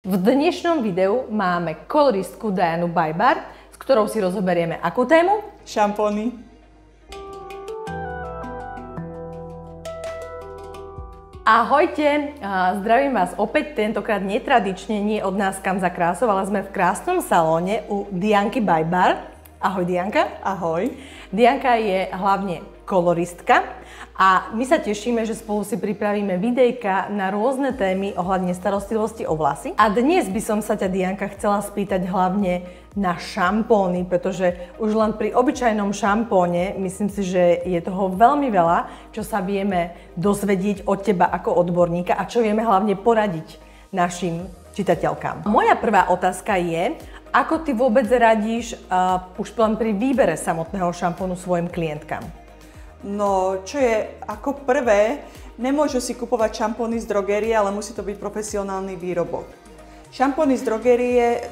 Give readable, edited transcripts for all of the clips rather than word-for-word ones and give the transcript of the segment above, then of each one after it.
V dnešnom videu máme koloristku Dianu Bajbar, s ktorou si rozoberieme akú tému? Šampóny. Ahojte, zdravím vás opäť, tentokrát netradične, nie od nás Kam za krásou, ale sme v krásnom salóne u Dianky Bajbar. Ahoj Dianka. Ahoj. Dianka je hlavne koloristka a my sa tešíme, že spolu si pripravíme videjka na rôzne témy ohľadne starostlivosti o vlasy. A dnes by som sa ťa, Dianka, chcela spýtať hlavne na šampóny, pretože už len pri obyčajnom šampóne myslím si, že je toho veľmi veľa, čo sa vieme dozvedieť od teba ako odborníka a čo vieme hlavne poradiť našim čitateľkám. Moja prvá otázka je, ako ty vôbec radíš už len pri výbere samotného šampónu svojim klientkám? No, čo je ako prvé, nemôžu si kupovať šampóny z drogérie, ale musí to byť profesionálny výrobok. Šampóny z drogérie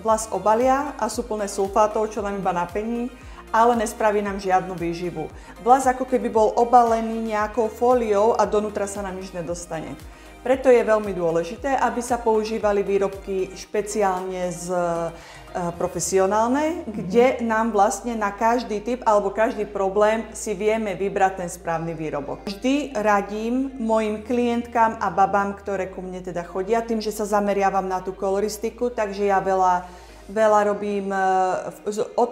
vlas obalia a sú plné sulfátov, čo nám iba napení, ale nespraví nám žiadnu výživu. Vlas ako keby bol obalený nejakou fóliou a donútra sa nám nič nedostane. Preto je veľmi dôležité, aby sa používali výrobky špeciálne profesionálne, kde nám vlastne na každý typ alebo každý problém si vieme vybrať ten správny výrobok. Vždy radím mojim klientkám a babám, ktoré ku mne teda chodia, tým, že sa zameriavam na tú koloristiku, takže ja veľa robím od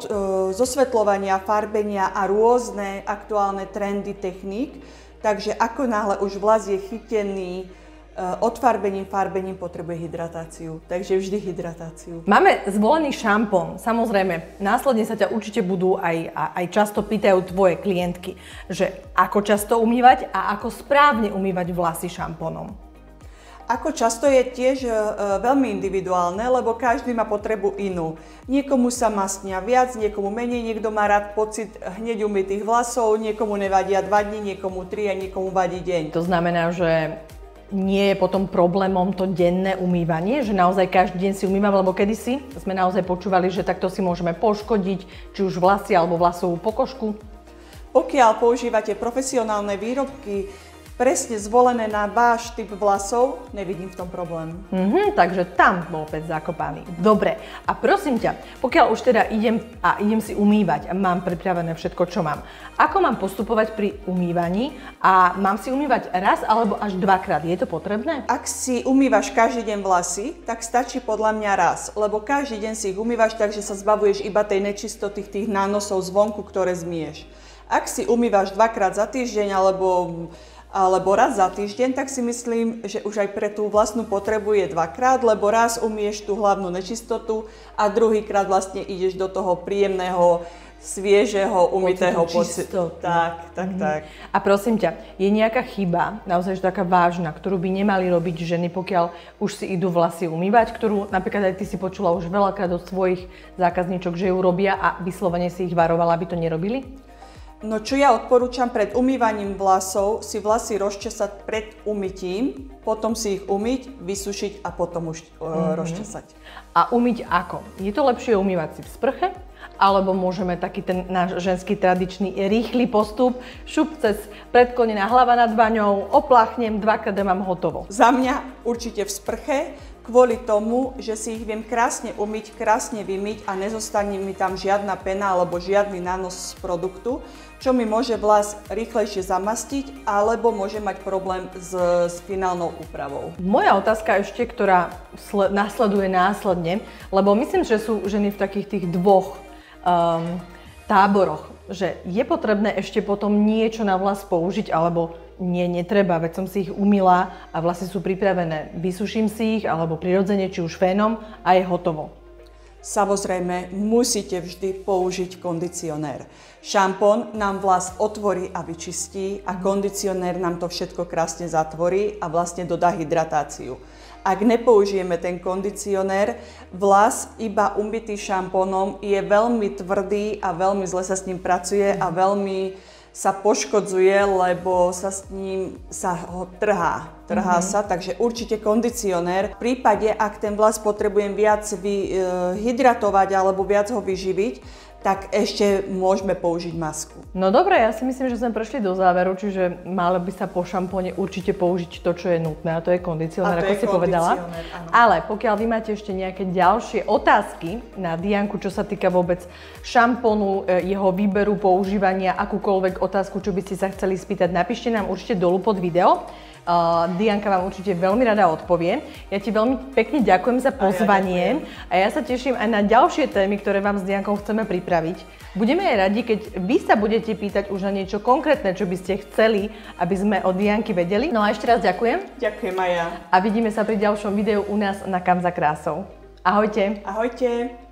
zosvetľovania, farbenia a rôzne aktuálne trendy techník, takže ako náhle už vlas je chytený odfarbením, farbením, potrebuje hydratáciu. Takže vždy hydratáciu. Máme zvolený šampón. Samozrejme, následne sa ťa určite budú aj často pýtajú tvoje klientky, že ako často umývať a ako správne umývať vlasy šampónom. Ako často je tiež veľmi individuálne, lebo každý má potrebu inú. Niekomu sa mastnia viac, niekomu menej, niekto má rád pocit hneď umytých vlasov, niekomu nevadia 2 dní, niekomu 3 a niekomu vadí deň. To znamená, že nie je potom problémom to denné umývanie, že naozaj každý deň si umývam, lebo kedysi sme naozaj počúvali, že takto si môžeme poškodiť, či už vlasy alebo vlasovú pokožku. Pokiaľ používate profesionálne výrobky, presne zvolené na váš typ vlasov, nevidím v tom problém. Takže tam bol opäť zakopaný. Dobre, a prosím ťa, pokiaľ už teda idem si umývať a mám pripravené všetko, čo mám, ako mám postupovať pri umývaní a mám si umývať raz alebo až 2-krát? Je to potrebné? Ak si umývaš každý deň vlasy, tak stačí podľa mňa raz, lebo každý deň si ich umývaš, takže sa zbavuješ iba tej nečistoty, tých nánosov zvonku, ktoré zmieš. Ak si umývaš 2-krát za týždeň alebo raz za týždeň, tak si myslím, že už aj pre tú vlastnú potrebu je 2-krát, lebo raz umieš tú hlavnú nečistotu a druhýkrát vlastne ideš do toho príjemného, sviežeho, umytého pocitu. Tak. A prosím ťa, je nejaká chyba, naozaj taká vážna, ktorú by nemali robiť ženy, pokiaľ už si idú vlasy umývať, ktorú napríklad aj ty si počula už veľakrát od svojich zákazníčok, že ju robia a vyslovene si ich varovala, aby to nerobili? No čo ja odporúčam pred umývaním vlasov, si vlasy rozčesať pred umytím, potom si ich umyť, vysušiť a potom už rozčesať. A umyť ako? Je to lepšie umývať si v sprche? Alebo môžeme taký ten náš ženský tradičný rýchly postup, šup cez predklonená hlava nad vaňou, opláchnem, 2-krát a mám hotovo? Za mňa určite v sprche, kvôli tomu, že si ich viem krásne umyť, krásne vymyť a nezostane mi tam žiadna pena alebo žiadny nános z produktu, čo mi môže vlas rýchlejšie zamastiť alebo môže mať problém s finálnou úpravou. Moja otázka ešte, ktorá nasleduje následne, lebo myslím, že sú ženy v takých tých dvoch táboroch, že je potrebné ešte potom niečo na vlas použiť alebo netreba, veď som si ich umyla a vlasy sú pripravené. Vysuším si ich alebo prirodzene, či už fénom a je hotovo. Samozrejme, musíte vždy použiť kondicionér. Šampón nám vlas otvorí a vyčistí a kondicionér nám to všetko krásne zatvorí a vlastne dodá hydratáciu. Ak nepoužijeme ten kondicionér, vlas iba umytý šampónom je veľmi tvrdý a veľmi zle sa s ním pracuje a veľmi sa poškodzuje, lebo sa s ním ho trhá. Trhá sa, takže určite kondicionér. V prípade, ak ten vlas potrebujem viac hydratovať alebo viac ho vyživiť, tak ešte môžeme použiť masku. No dobre, ja si myslím, že sme prešli do záveru, čiže malo by sa po šampóne určite použiť to, čo je nutné, a to je kondicionér, ako si povedala. Áno. Ale pokiaľ vy máte ešte nejaké ďalšie otázky na Dianku, čo sa týka vôbec šampónu, jeho výberu, používania, akúkoľvek otázku, čo by ste sa chceli spýtať, napíšte nám určite dolu pod video. Dianka vám určite veľmi rada odpovie. Ja ti veľmi pekne ďakujem za pozvanie a ja sa teším aj na ďalšie témy, ktoré vám s Diankou chceme pripraviť. Budeme aj radi, keď vy sa budete pýtať už na niečo konkrétne, čo by ste chceli, aby sme od Dianky vedeli. No a ešte raz ďakujem. Ďakujem aj ja. A vidíme sa pri ďalšom videu u nás na Kam za krásou. Ahojte. Ahojte.